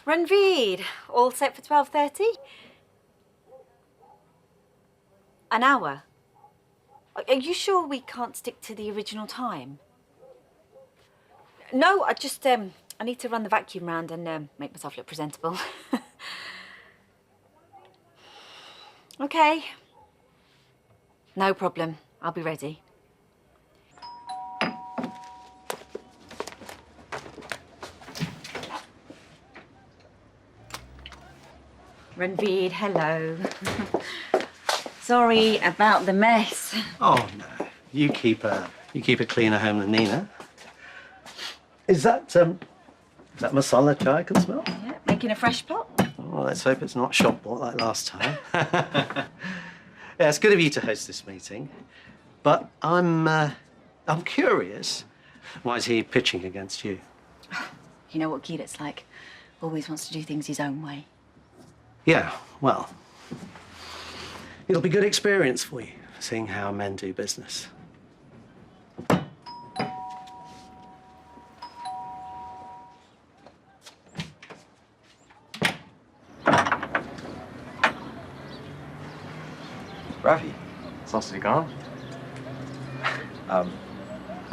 Ranveer, all set for 12:30? An hour? Are you sure we can't stick to the original time? No, I need to run the vacuum round and make myself look presentable. Okay. No problem. I'll be ready. Ranveer, hello. Sorry about the mess. Oh no, you keep a cleaner home than Nina. Is that masala chai I can smell? Yeah, making a fresh pot. Oh, let's hope it's not shop bought like last time. Yeah, it's good of you to host this meeting, but I'm curious. Why is he pitching against you? You know what Kheerat's like. Always wants to do things his own way. Yeah, well, it'll be good experience for you, seeing how men do business. Ravi, it's nice to be gone. I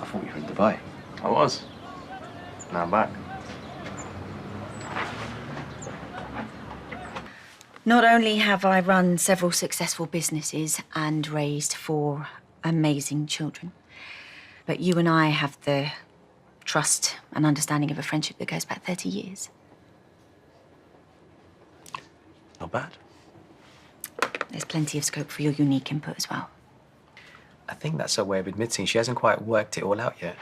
thought you were in Dubai. I was. Now I'm back. Not only have I run several successful businesses and raised 4 amazing children, but you and I have the trust and understanding of a friendship that goes back 30 years. Not bad. There's plenty of scope for your unique input as well. I think that's her way of admitting she hasn't quite worked it all out yet.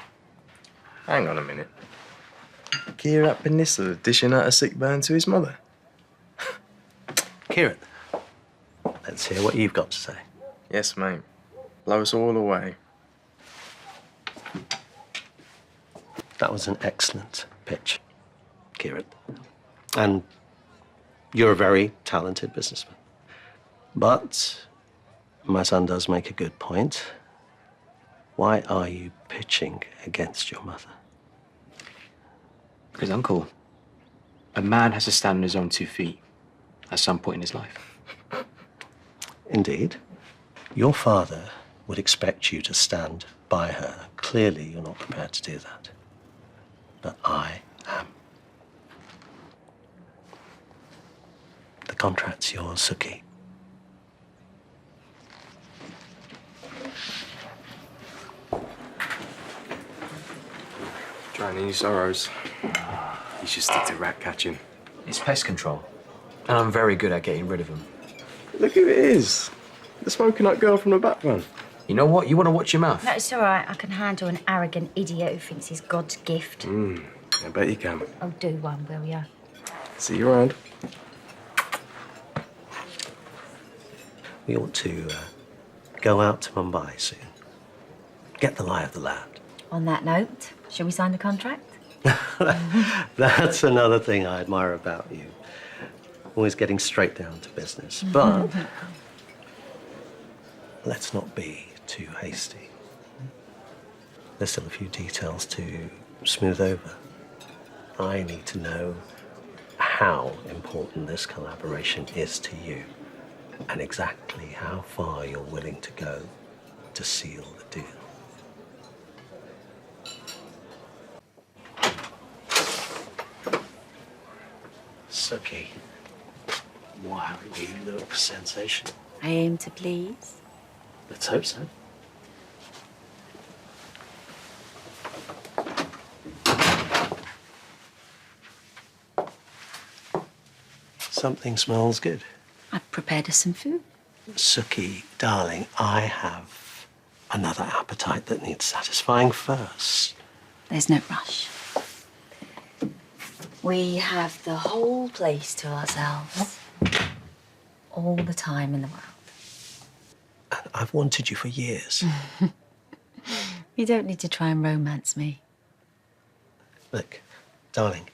Hang on a minute. Kier at Peninsula dishing out a sick burn to his mother. Kheerat, let's hear what you've got to say. Yes, mate. Blow us all away. That was an excellent pitch, Kheerat. And you're a very talented businessman. But my son does make a good point. Why are you pitching against your mother? Because, Uncle, a man has to stand on his own 2 feet at some point in his life. Indeed. Your father would expect you to stand by her. Clearly, you're not prepared to do that. But I am. The contract's yours, Suki. Drowning your sorrows. You should stick to rat catching. It's pest control, and I'm very good at getting rid of them. Look who it is. The smoking hot girl from the background. You know what? You want to watch your mouth? No, it's all right. I can handle an arrogant idiot who thinks he's God's gift. I bet you can. Oh, do one, will ya? See you around. We ought to go out to Mumbai soon. Get the lie of the land. On that note, shall we sign the contract? That's another thing I admire about you. Always getting straight down to business. But let's not be too hasty. There's still a few details to smooth over. I need to know how important this collaboration is to you and exactly how far you're willing to go to seal the deal. Suki, wow, you look sensational. I aim to please. Let's hope so. Something smells good. I've prepared us some food. Suki, darling, I have another appetite that needs satisfying first. There's no rush. We have the whole place to ourselves. All the time in the world. And I've wanted you for years. You don't need to try and romance me. Look, darling,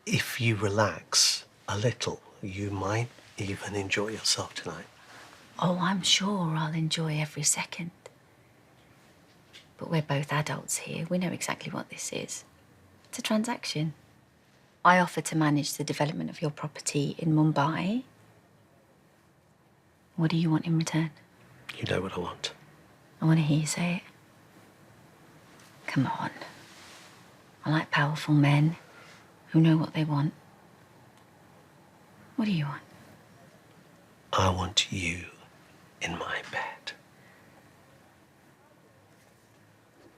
if you relax a little, you might even enjoy yourself tonight. Oh, I'm sure I'll enjoy every second. But we're both adults here. We know exactly what this is. It's a transaction. I offer to manage the development of your property in Mumbai. What do you want in return? You know what I want. I want to hear you say it. Come on. I like powerful men who know what they want. What do you want? I want you in my bed.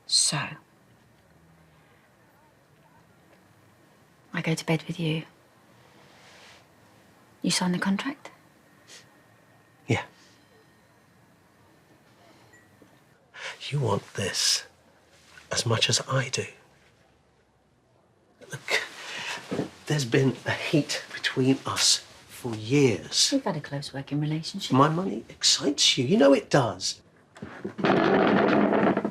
So, I go to bed with you. You sign the contract? Yeah. You want this as much as I do. Look, there's been a heat between us for years. We've had a close working relationship. My money excites you. You know it does. My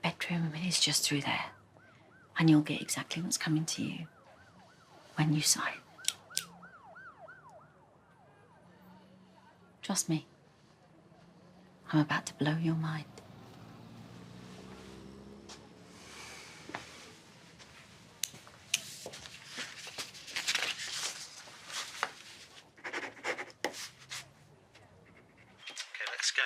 bedroom is just through there. And you'll get exactly what's coming to you when you sign. Trust me. I'm about to blow your mind. Okay, let's go.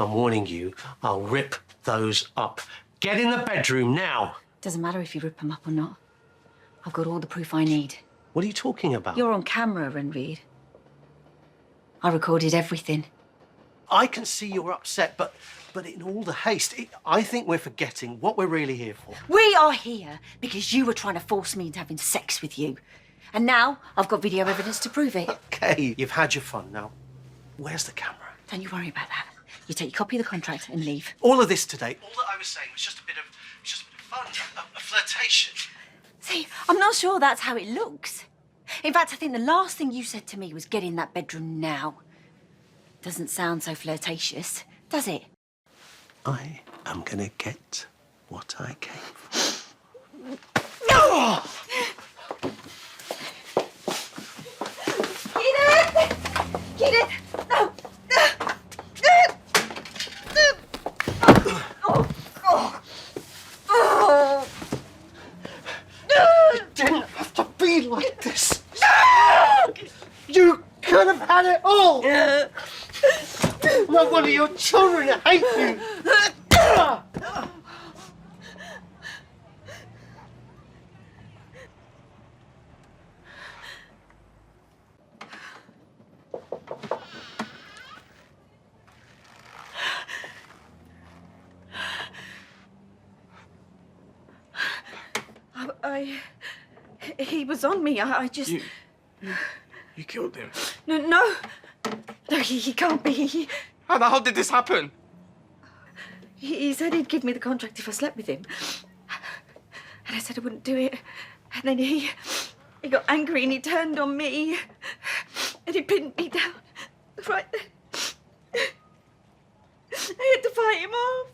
I'm warning you, I'll rip those up. Get in the bedroom now. Doesn't matter if you rip them up or not. I've got all the proof I need. What are you talking about? You're on camera, Ranveer. I recorded everything. I can see you're upset, but in all the haste, I think we're forgetting what we're really here for. We are here because you were trying to force me into having sex with you. And now I've got video evidence to prove it. Okay, you've had your fun now. Where's the camera? Don't you worry about that. You take your copy of the contract and leave. All of this today, all that I was saying was just a bit of fun, a flirtation. See, I'm not sure that's how it looks. In fact, I think the last thing you said to me was get in that bedroom now. Doesn't sound so flirtatious, does it? I am gonna get what I came for. Kheerat! Kheerat! No! It didn't have to be like this. You could have had it all. Not one of your children hate you. He was on me. I just... You killed him. No, he can't be. How the hell did this happen? He said he'd give me the contract if I slept with him. And I said I wouldn't do it. And then he got angry and he turned on me. And he pinned me down right there. I had to fight him off.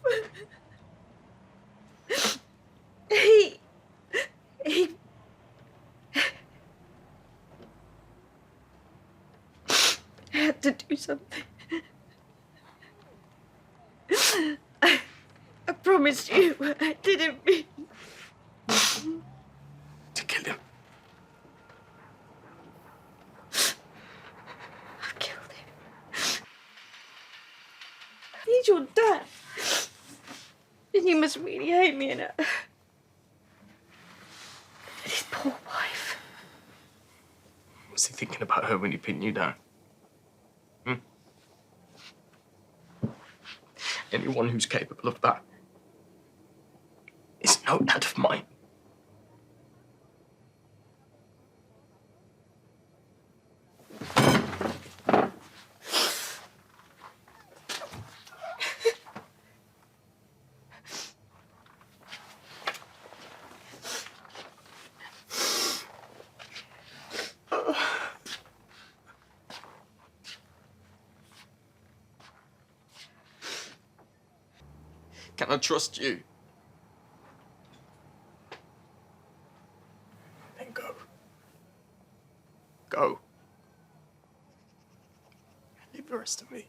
He I had to do something. I promised you I didn't mean To kill him. I killed him. He's your dad. And you must really hate me, and his poor wife. Was he thinking about her when he pinned you down? Anyone who's capable of that is no dad of mine. Can I trust you? Then go. Go. Leave the rest to me.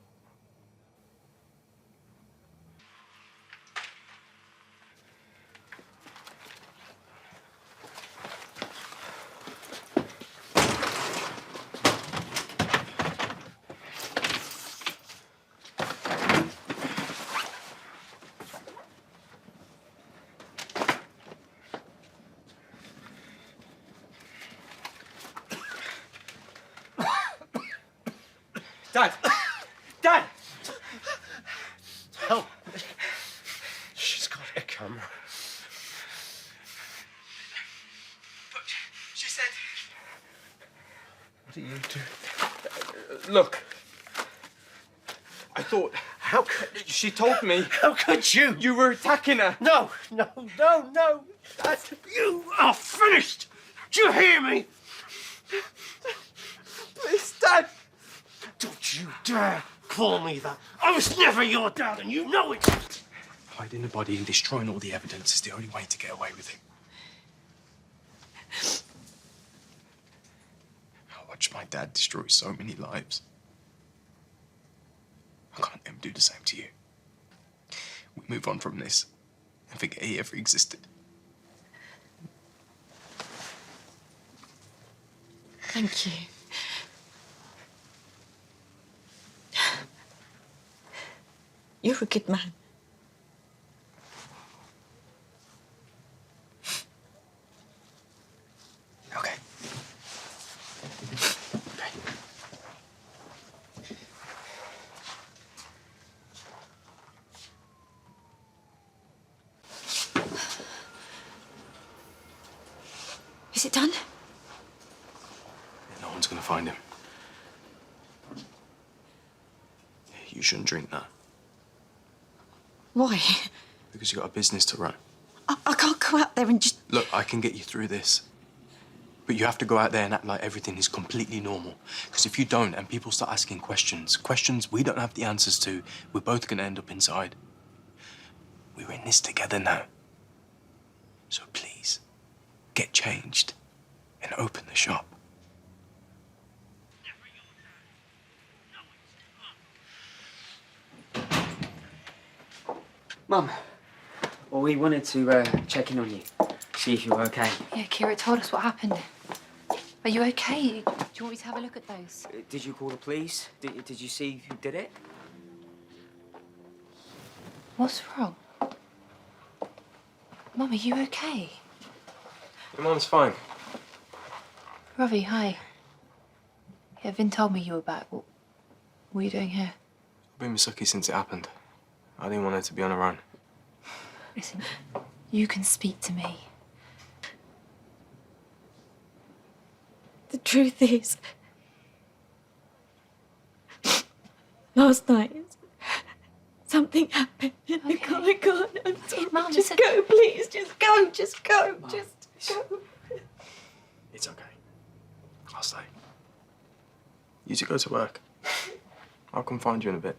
Dad! Dad! Help me. She's got a camera. But she said... What do you do? Look. I thought... How could... She told me... How could you? You were attacking her. No, no, no, no. Dad, you are finished. Do you hear me? Please, Dad. Don't you dare call me that. I was never your dad, and you know it. Hiding the body and destroying all the evidence is the only way to get away with it. I watched my dad destroy so many lives. I can't let him do the same to you. We move on from this and forget he ever existed. Thank you. You're a good man. Okay. Is it done? No one's gonna find him. You shouldn't drink that. Why? Because you got a business to run. I can't go out there and just... Look, I can get you through this. But you have to go out there and act like everything is completely normal. Because if you don't, and people start asking questions we don't have the answers to, we're both going to end up inside. We're in this together now. So please, get changed and open the shop. Mum, well, we wanted to check in on you, see if you were okay. Yeah, Kheerat told us what happened. Are you okay? Do you want me to have a look at those? Did you call the police? Did you see who did it? What's wrong? Mum, are you okay? Your mum's fine. Ravi, hi. Yeah, Vin told me you were back. What are you doing here? I've been with Suki since it happened. I didn't want her to be on her own. Listen, you can speak to me. The truth is... Last night, something happened. Okay. I can't. I'm sorry. Mum, just it's go, please. Just go. Just go. Mum, Just go. It's okay. I'll stay. You two go to work. I'll come find you in a bit.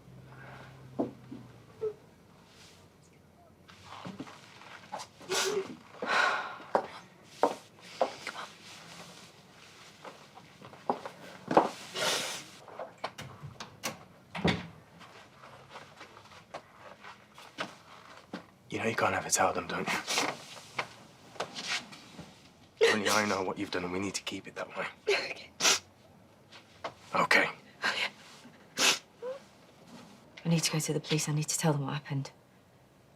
You know you can't ever tell them, don't you? Only I know what you've done and we need to keep it that way. Okay. Okay. I need to go to the police. I need to tell them what happened.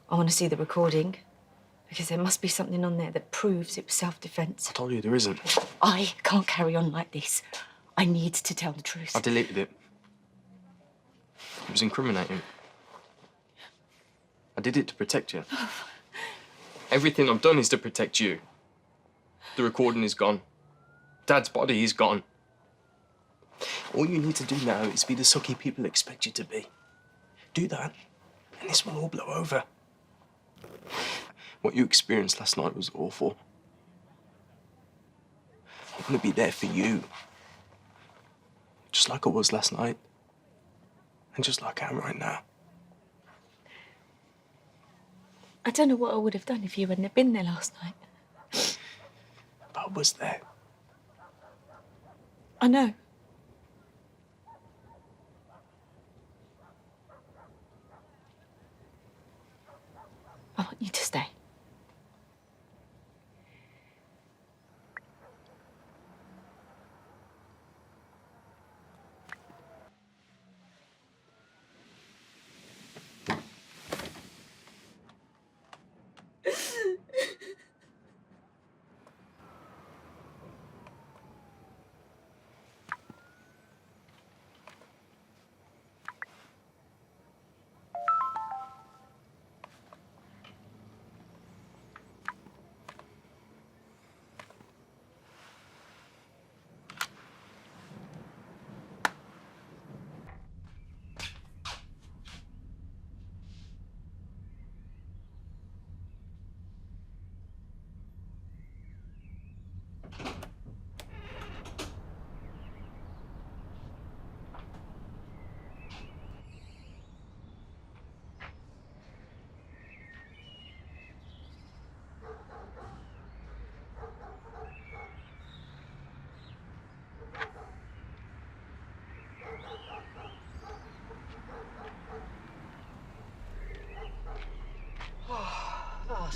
I want to see the recording because there must be something on there that proves it was self-defense. I told you there isn't. I can't carry on like this. I need to tell the truth. I deleted it. It was incriminating. I did it to protect you. Everything I've done is to protect you. The recording is gone. Dad's body is gone. All you need to do now is be the Suki people expect you to be. Do that, and this will all blow over. What you experienced last night was awful. I want to be there for you. Just like I was last night. And just like I am right now. I don't know what I would have done if you hadn't been there last night. But I was there. I know. I want you to stay.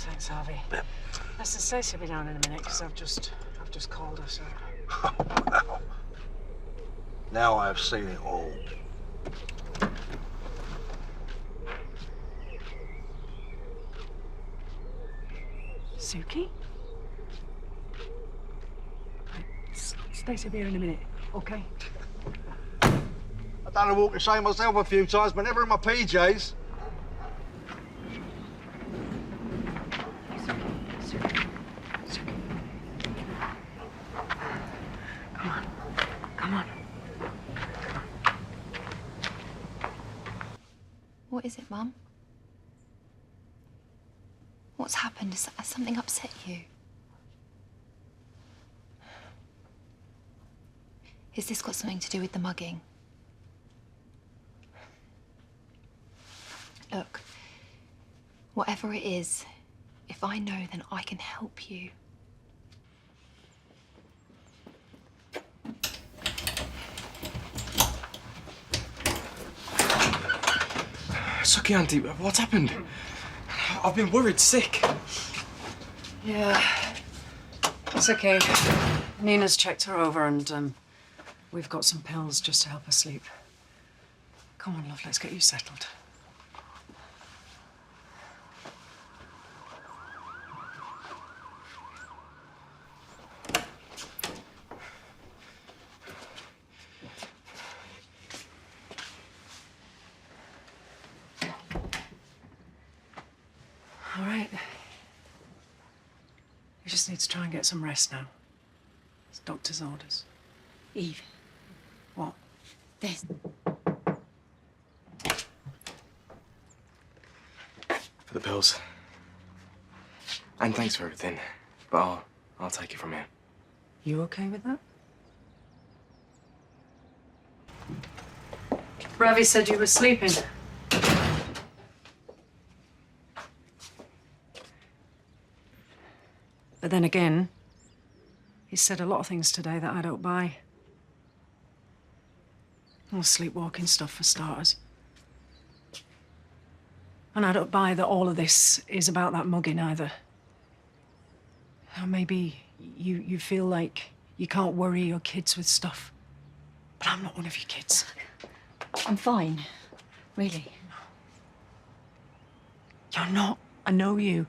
Thanks, Harvey. Listen, Stacey will be down in a minute because I've just called her, so. Well, now I've seen it all. Suki? Right, Stacey will be here in a minute, okay? I've done a walk of shame myself a few times, but never in my PJs. Come on. What is it, Mum? What's happened? Has something upset you? Has this got something to do with the mugging? Look, whatever it is, if I know, then I can help you. Suki, Auntie, what's happened? I've been worried sick. Yeah. It's okay. Nina's checked her over and we've got some pills just to help her sleep. Come on, love, let's get you settled. All right. You just need to try and get some rest now. It's doctor's orders. Eve, What? there's... For the pills. And thanks for everything. But I'll take it from here. You okay with that? Ravi said you were sleeping. But then again, he said a lot of things today that I don't buy. Well, sleepwalking stuff for starters. And I don't buy that all of this is about that mugging either. Or maybe you feel like you can't worry your kids with stuff. But I'm not one of your kids. I'm fine, really. You're not. I know you.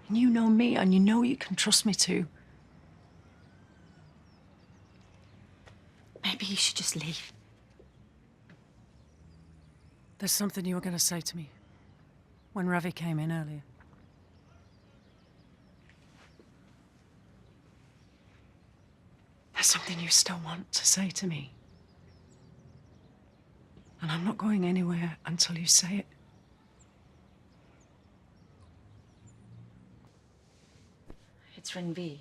And you know me, and you know you can trust me too. Maybe you should just leave. There's something you were going to say to me when Ravi came in earlier. There's something you still want to say to me. And I'm not going anywhere until you say it. It's Ranveer.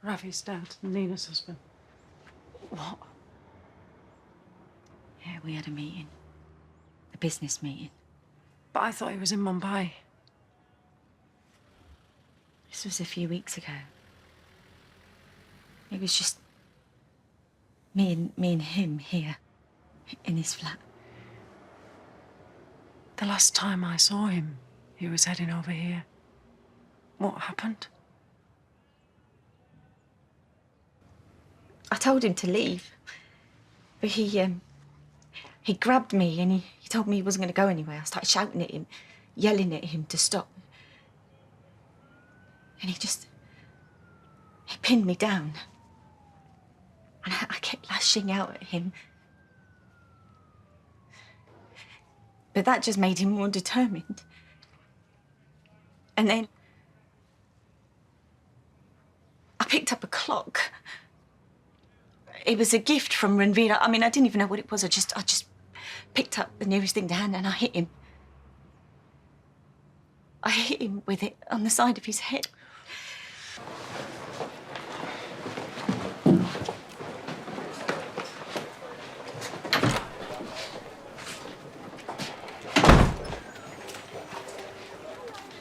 Ravi's dad, Nina's husband. What? Yeah, we had a meeting. A business meeting. But I thought he was in Mumbai. This was a few weeks ago. It was just me and him here in his flat. The last time I saw him, he was heading over here. What happened? I told him to leave, but he grabbed me and he told me he wasn't going to go anywhere. I started shouting at him, yelling at him to stop. And he pinned me down. And I kept lashing out at him. But that just made him more determined. And then I picked up a clock. It was a gift from Ranveer. I mean, I didn't even know what it was. I just picked up the nearest thing to hand and I hit him. I hit him with it on the side of his head.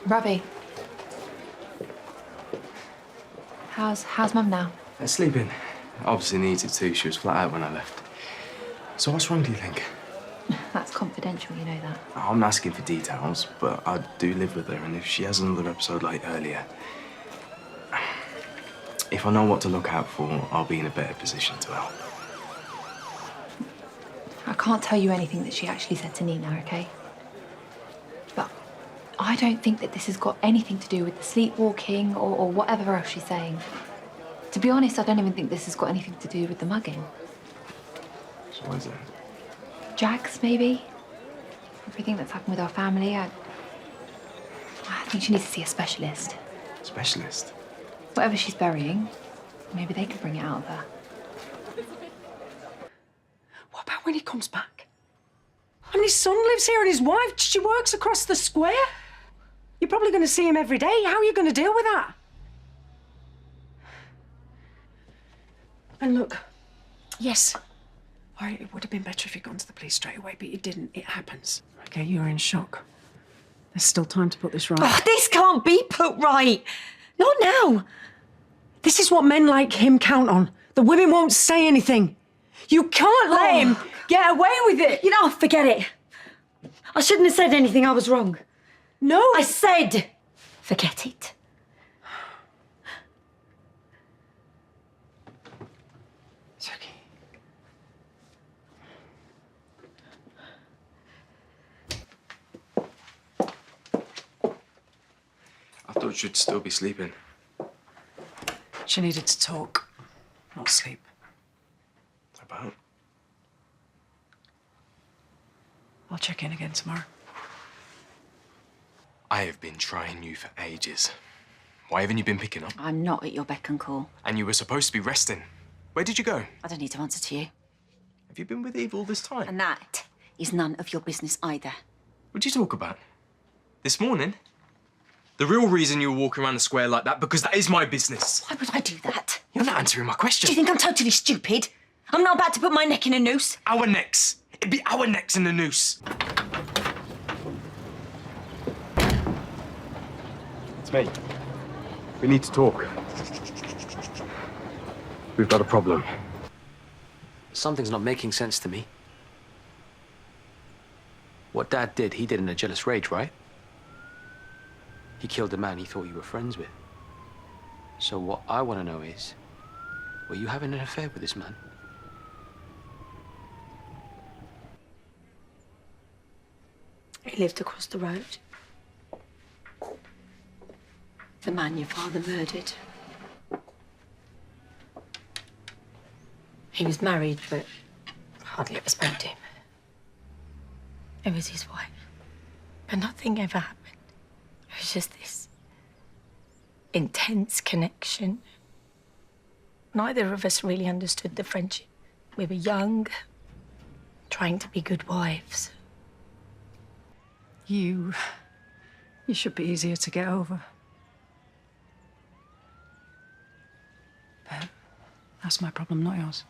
Ravi. How's Mum now? Sleeping. Obviously needs it too. She was flat out when I left. So what's wrong, do you think? That's confidential, you know that. I'm asking for details, but I do live with her, and if she has another episode like earlier, if I know what to look out for, I'll be in a better position to help. I can't tell you anything that she actually said to Nina, okay? But I don't think that this has got anything to do with the sleepwalking or whatever else she's saying. To be honest, I don't even think this has got anything to do with the mugging. So what is it? Jags, maybe? Everything that's happened with our family, I think she needs to see a specialist. Specialist? Whatever she's burying, maybe they could bring it out of her. What about when he comes back? I mean, his son lives here and his wife, she works across the square. You're probably going to see him every day. How are you going to deal with that? And look, yes, all right, it would have been better if you'd gone to the police straight away, but you didn't. It happens. Okay, you're in shock. There's still time to put this right. Oh, this can't be put right. Not now. This is what men like him count on. The women won't say anything. You can't let him get away with it. You know, forget it. I shouldn't have said anything. I was wrong. No. I said, forget it. Suki. I thought she'd still be sleeping. She needed to talk, not sleep. About? I'll check in again tomorrow. I have been trying you for ages. Why haven't you been picking up? I'm not at your beck and call. And you were supposed to be resting. Where did you go? I don't need to answer to you. Have you been with Eve all this time? And that is none of your business either. What'd you talk about? This morning? The real reason you were walking around the square like that, because that is my business. Why would I do that? You're not answering my question. Do you think I'm totally stupid? I'm not about to put my neck in a noose. Our necks. It'd be our necks in the noose. It's me. We need to talk. We've got a problem. Something's not making sense to me. What Dad did, he did in a jealous rage, right? He killed a man he thought you were friends with. So what I want to know is, were you having an affair with this man? He lived across the road. The man your father murdered. He was married, but hardly ever spoke to him. It was his wife. But nothing ever happened. It was just this intense connection. Neither of us really understood the friendship. We were young, trying to be good wives. You should be easier to get over. But that's my problem, not yours.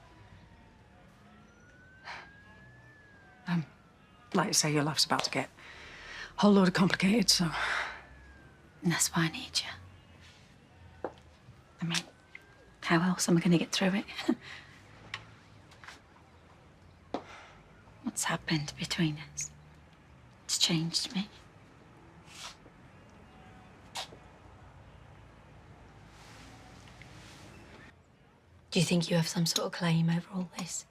Like I say, your life's about to get a whole load of complicated, so... And that's why I need you. I mean, how else am I going to get through it? What's happened between us? It's changed me. Do you think you have some sort of claim over all this?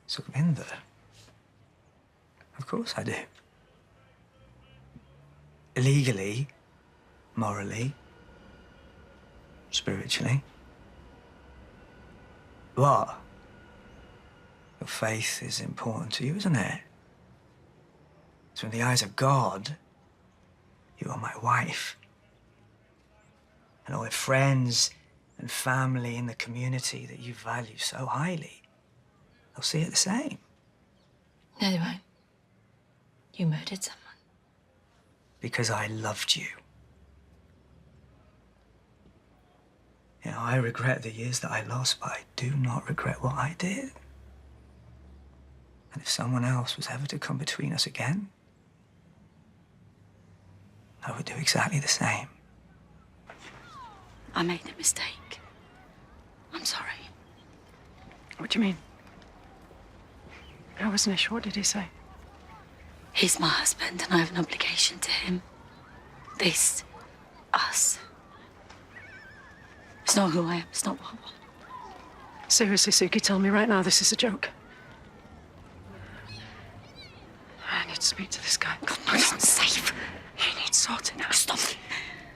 Sukhvinder? Of course I do. Illegally, morally, spiritually. What? Your faith is important to you, isn't it? So in the eyes of God, you are my wife. And all the friends and family in the community that you value so highly, they'll see it the same. No, they won't. You murdered someone. Because I loved you. You know, I regret the years that I lost, but I do not regret what I did. And if someone else was ever to come between us again, I would do exactly the same. I made a mistake. I'm sorry. What do you mean? I wasn't sure. What did he say? He's my husband and I have an obligation to him. This, us. It's not who I am, it's not what I want. Seriously, Suki, tell me right now this is a joke. I need to speak to this guy. God, no, it's unsafe. He needs sorting out. Stop it.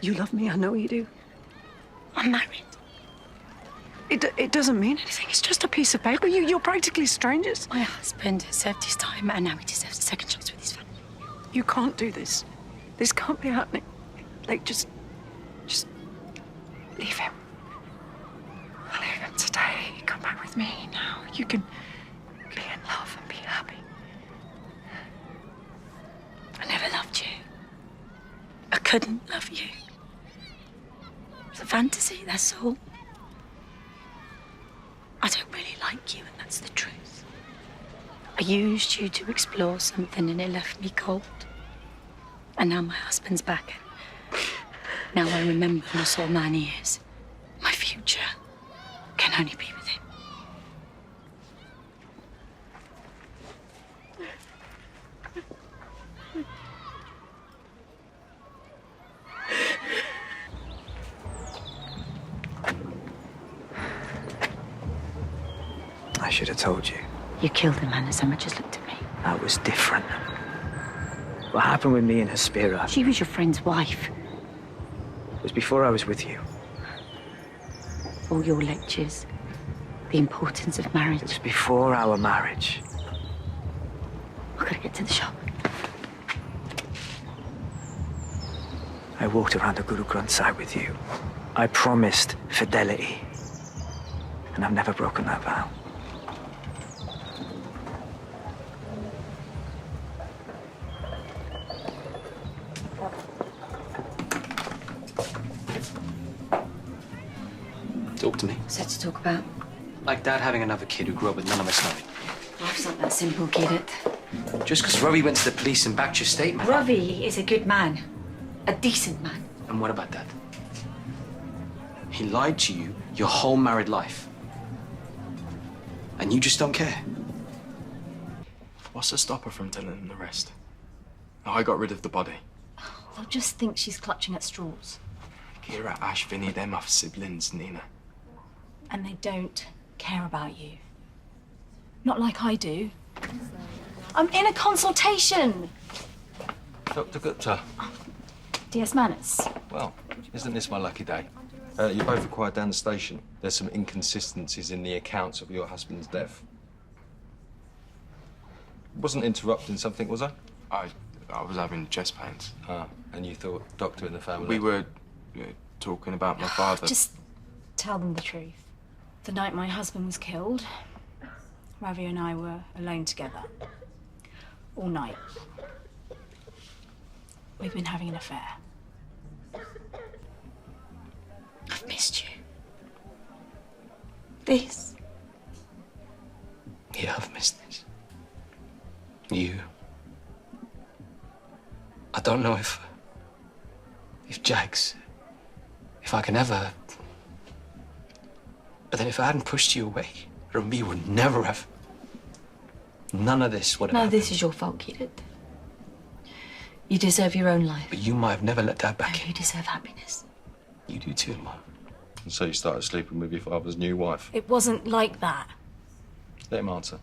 You love me, I know you do. I'm married. It doesn't mean anything. It's just a piece of paper. You're practically strangers. My husband has served his time and now he deserves a second chance with his family. You can't do this. This can't be happening. Like, just leave him. Leave him today. Come back with me now. You can be in love and be happy. I never loved you. I couldn't love you. It's a fantasy, that's all. I don't really like you, and that's the truth. I used you to explore something and it left me cold. And now my husband's back. Now I remember who a soul man he is. My future can only be with him. I should have told you. You killed the man that so much as looked at me. That was different. What happened with me and Hespera She was your friend's wife. was before I was with you. All your lectures, the importance of marriage. It was before our marriage. I've got to get to the shop. I walked around the Guru Granth Sahib with you. I promised fidelity. And I've never broken that vow. Talk to me. What's there to talk about? Like Dad having another kid who grew up with none of us knowing. Life's not that simple, Kheerat. Just because Ravi went to the police and backed your statement. Ravi is a good man. A decent man. And what about Dad? He lied to you your whole married life. And you just don't care. What's to stop her from telling them the rest? I got rid of the body. They'll just think she's clutching at straws. Kheerat, Ash, Vinny, they're my siblings, Nina. And they don't care about you. Not like I do. I'm in a consultation. Dr. Gupta, DS Manners. well, isn't this my lucky day? You're both required down the station. There's some inconsistencies in the accounts of your husband's death. Wasn't interrupting something, was I? I was having chest pains. Ah, and you thought doctor in the family? We were talking about my father. Just tell them the truth. The night my husband was killed, Ravi and I were alone together. All night. We've been having an affair. I've missed you. This. Yeah, I've missed this. You. I don't know if Jags, if I can ever. But then if I hadn't pushed you away, Ranveer would never have. None of this would have No, happened. this is your fault, Kheerat. You deserve your own life. But you might have never let Dad back You deserve happiness. in. You do too, Mum. And so you started sleeping with your father's new wife. It wasn't like that. Let him answer.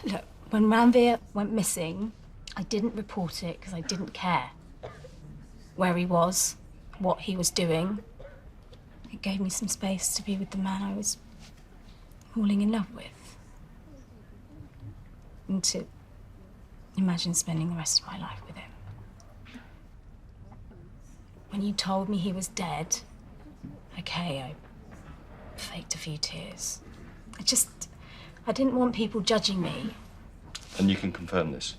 Look, when Ranveer went missing, I didn't report it because I didn't care where he was, what he was doing. It gave me some space to be with the man I was falling in love with. And to imagine spending the rest of my life with him. When you told me he was dead, okay, I faked a few tears. I didn't want people judging me. And you can confirm this?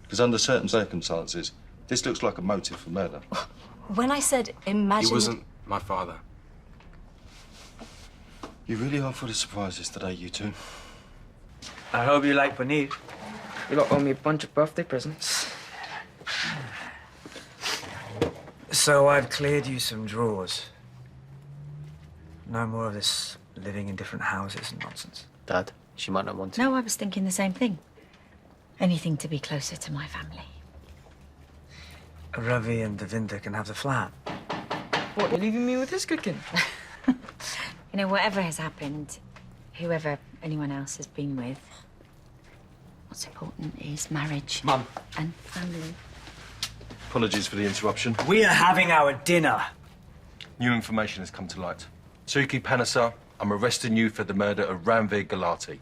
Because under certain circumstances, this looks like a motive for murder. When I said imagine... He wasn't my father. You really are full of surprises today, you two. I hope you like paneer. You lot owe me a bunch of birthday presents. So I've cleared you some drawers. No more of this living in different houses and nonsense. Dad, she might not want to. No, I was thinking the same thing. Anything to be closer to my family. Ravi and Devinda can have the flat. What, you're leaving me with this cooking? You know, whatever has happened, whoever anyone else has been with, what's important is marriage. Mum. And family. Apologies for the interruption. We are having our dinner. New information has come to light. Suki Panasa, I'm arresting you for the murder of Ranveer Gulati.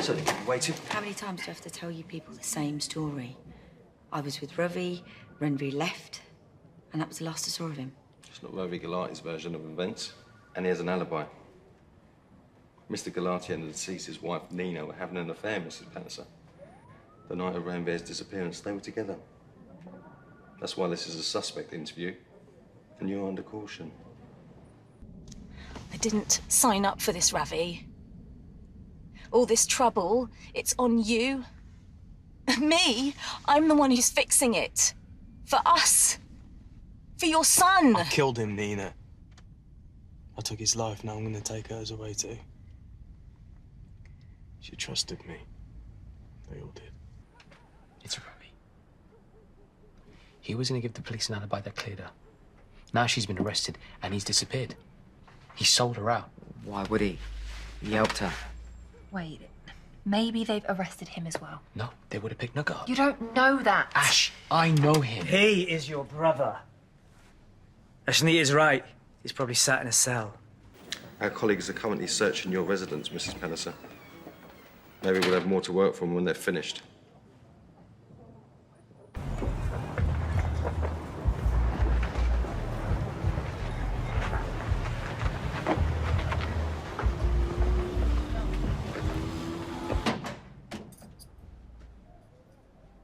So, waited. How many times do I have to tell you people the same story? I was with Ravi, Ranveer left, and that was the last I saw of him. It's not Ranveer Gulati's version of events, and he has an alibi. Mr. Gulati and the deceased's wife, Nina, were having an affair, Mrs. Panasa. The night of Ranveer's disappearance, they were together. That's why this is a suspect interview, and you're under caution. I didn't sign up for this, Ravi. All this trouble, it's on you. Me, I'm the one who's fixing it. For us. For your son. I killed him, Nina. I took his life, now I'm gonna take hers away too. She trusted me. They all did. It's Ravi. He was gonna give the police an alibi that cleared her. Now she's been arrested and he's disappeared. He sold her out. Why would he? He helped her. Wait, maybe they've arrested him as well. No, they would have picked Nugget up. You don't know that. Ash, I know him. He is your brother. Ashneet is right. He's probably sat in a cell. Our colleagues are currently searching your residence, Mrs. Panasa. Maybe we'll have more to work from when they're finished.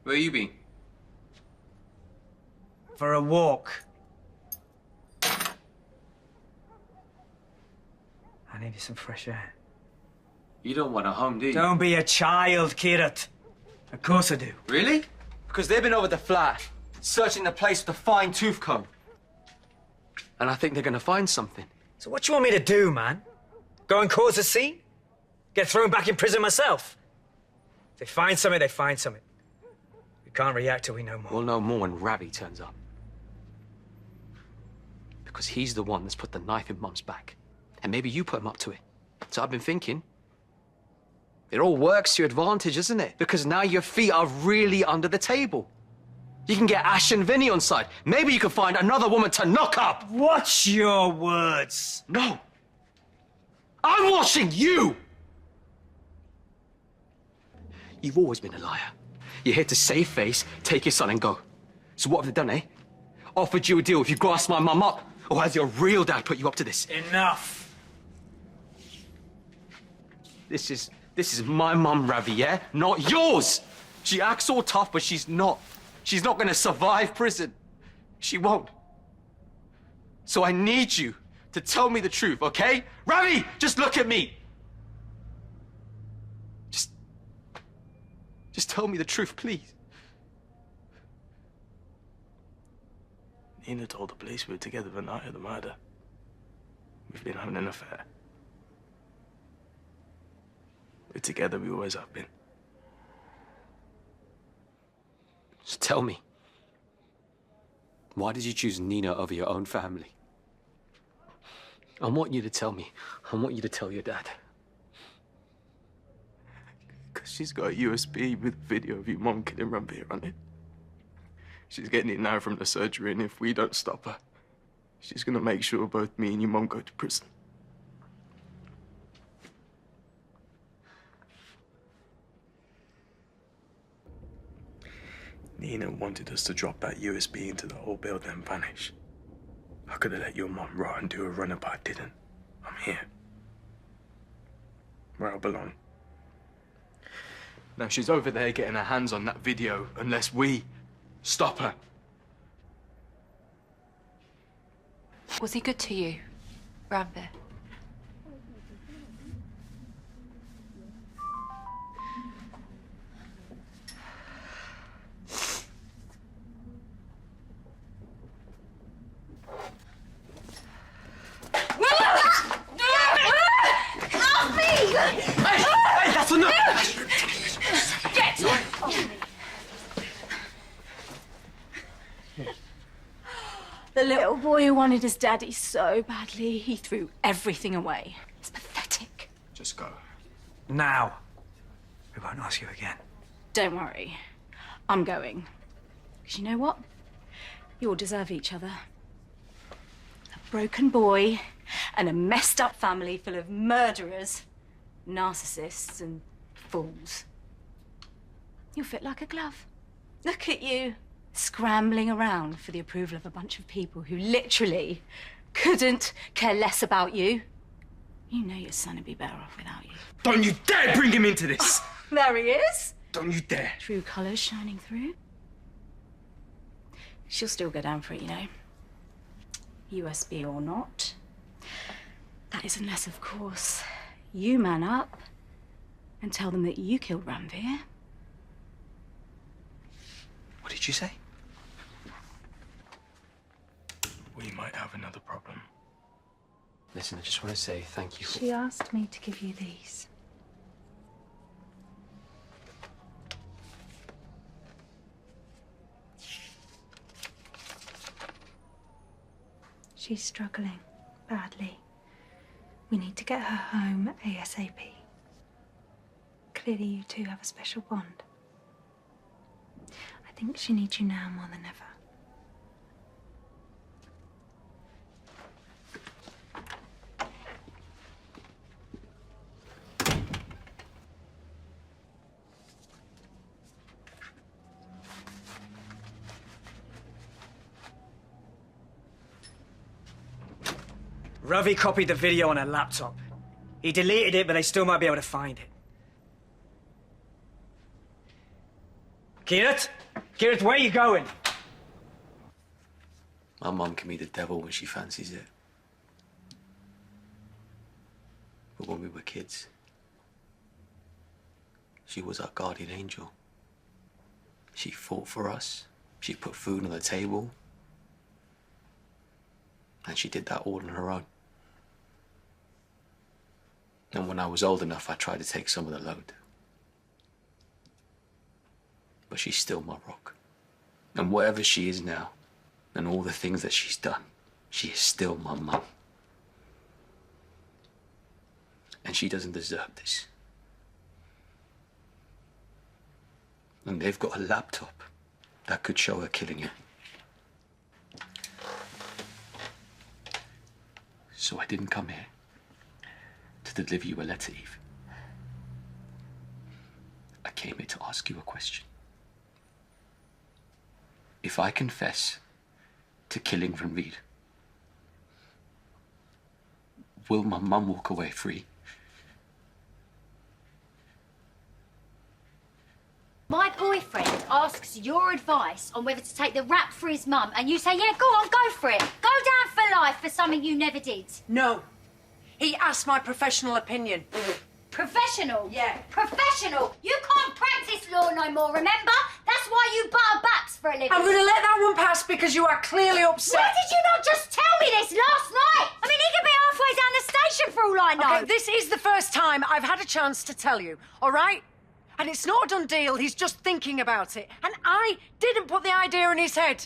Where you been? For a walk. I needed some fresh air. You don't want a home, do you? Don't be a child, Kheerat. Of course I do. Really? Because they've been over the flat, searching the place with a fine-tooth comb. And I think they're gonna find something. So what do you want me to do, man? Go and cause a scene? Get thrown back in prison myself? If they find something, they find something. We can't react till we know more. We'll know more when Ravi turns up. Because he's the one that's put the knife in Mum's back. And maybe you put him up to it. So I've been thinking, it all works to your advantage, isn't it? Because now your feet are really under the table. You can get Ash and Vinny on side. Maybe you can find another woman to knock up. Watch your words. No. I'm watching you. You've always been a liar. You're here to save face, take your son and go. So what have they done, eh? Offered you a deal if you grass my mum up? Or has your real dad put you up to this? Enough. This is my mum, Ravi, yeah? Not yours! She acts all tough, but she's not. She's not gonna survive prison. She won't. So I need you to tell me the truth, okay? Ravi, just look at me! Just tell me the truth, please. Nina told the police we were together the night of the murder. We've been having an affair. We're together, we always have been. Just tell me. Why did you choose Nina over your own family? I want you to tell me. I want you to tell your dad. Because she's got a USB with video of your mom killing Ranveer on it. She's getting it now from the surgery, and if we don't stop her, she's gonna make sure both me and your mom go to prison. Nina wanted us to drop that USB into the whole building and vanish. I could have let your mom rot and do a runner, but I didn't. I'm here. Where I belong. Now she's over there getting her hands on that video unless we stop her. Was he good to you, Ranveer? The little boy who wanted his daddy so badly, he threw everything away. It's pathetic. Just go. Now. We won't ask you again. Don't worry. I'm going. Because you know what? You all deserve each other. A broken boy and a messed up family full of murderers, narcissists and fools. You'll fit like a glove. Look at you, scrambling around for the approval of a bunch of people who literally couldn't care less about you. You know your son would be better off without you. Don't you dare bring him into this! There he is. Don't you dare. True colours shining through. She'll still go down for it, you know. USB or not. That is unless, of course, you man up and tell them that you killed Ranveer. What did you say? We might have another problem. Listen, I just want to say thank you for... She asked me to give you these. She's struggling badly. We need to get her home ASAP. Clearly you two have a special bond. I think she needs you now more than ever. Ravi copied the video on a laptop. He deleted it, but they still might be able to find it. Kheerat? Kheerat, where are you going? My mum can be the devil when she fancies it. But when we were kids, she was our guardian angel. She fought for us. She put food on the table. And she did that all on her own. And when I was old enough, I tried to take some of the load. But she's still my rock. And whatever she is now, and all the things that she's done, she is still my mum. And she doesn't deserve this. And they've got a laptop that could show her killing him. So I didn't come here to deliver you a letter, Eve. I came here to ask you a question. If I confess to killing Ranveer, will my mum walk away free? My boyfriend asks your advice on whether to take the rap for his mum, and you say, yeah, go on, go for it. Go down for life for something you never did. No. He asked my professional opinion. Professional? Yeah. Professional? You can't practice law no more, remember? That's why you butter backs for a living. I'm going to let that one pass because you are clearly upset. Why did you not just tell me this last night? I mean, he could be halfway down the station for all I know. Okay, this is the first time I've had a chance to tell you, all right? And it's not a done deal, he's just thinking about it. And I didn't put the idea in his head.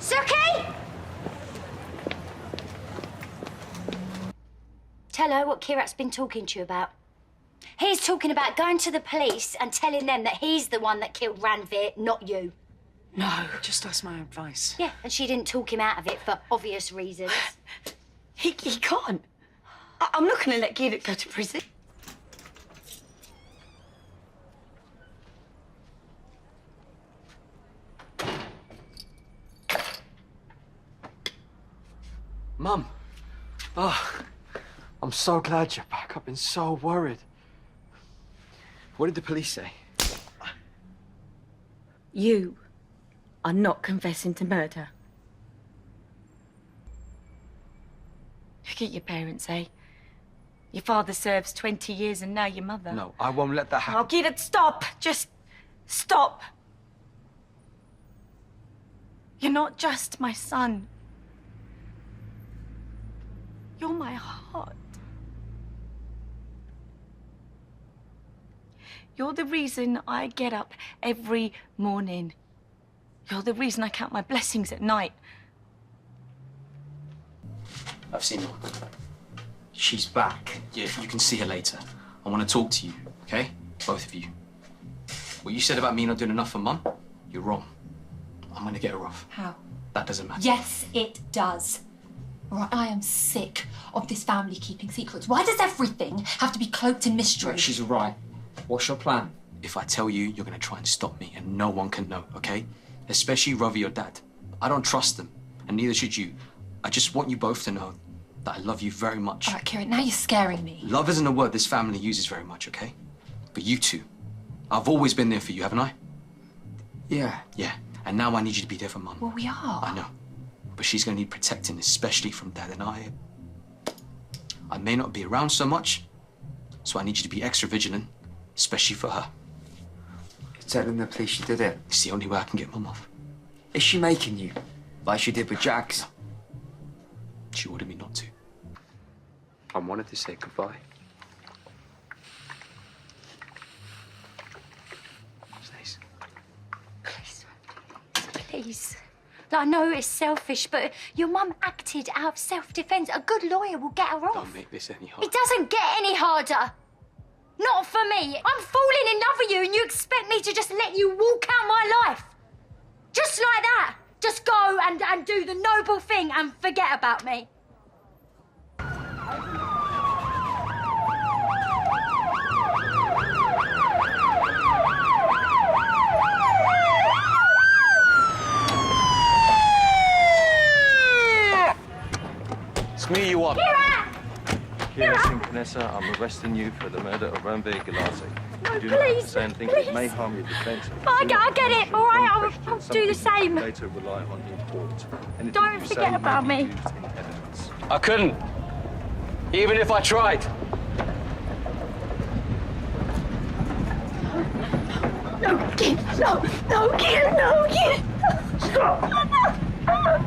Suki! Tell her what Kierat's been talking to you about. He's talking about going to the police and telling them that he's the one that killed Ranveer, not you. No, just ask my advice. Yeah, and she didn't talk him out of it for obvious reasons. He can't. I'm not going to let Kheerat go to prison. Mum! Oh, I'm so glad you're back. I've been so worried. What did the police say? You are not confessing to murder. Look at your parents, eh? Your father serves 20 years and now your mother. No, I won't let that happen. Oh, Kheerat, stop! Just stop! You're not just my son. You're my heart. You're the reason I get up every morning. You're the reason I count my blessings at night. I've seen her. She's back. Yeah, you can see her later. I want to talk to you, okay? Both of you. What you said about me not doing enough for Mum, you're wrong. I'm gonna get her off. How? That doesn't matter. Yes, it does. All right, I am sick of this family keeping secrets. Why does everything have to be cloaked in mystery? Right, she's right. What's your plan? If I tell you, you're gonna try and stop me, and no one can know, okay? Especially Ravi or Dad. I don't trust them, and neither should you. I just want you both to know that I love you very much. All right, Kieran, now you're scaring me. Love isn't a word this family uses very much, okay? But you two, I've always been there for you, haven't I? Yeah. Yeah, and now I need you to be there for Mum. Well, we are. I know, but she's gonna need protecting, especially from Dad and I may not be around so much, so I need you to be extra vigilant, especially for her. Telling the police you did it. It's the only way I can get Mum off. Is she making you? Like she did with Jax? No. She ordered me not to. I wanted to say goodbye. Stace. Please. Like, I know it's selfish, but your mum acted out of self-defence. A good lawyer will get her off. Don't make this any harder. It doesn't get any harder. Not for me. I'm falling in love with you and you expect me to just let you walk out my life. Just like that. Just go and do the noble thing and forget about me. It's me you want. Kheerat! and Vanessa, I'm arresting you for the murder of Ranveer Gulati. No, Do not please, say anything please. that may harm your defence. I get it, all right? I'll do the same. Later rely on in court. Anything Don't you forget say about may be me. used in evidence. I couldn't. Even if I tried. No, kid, no, kid, no, kid. Stop.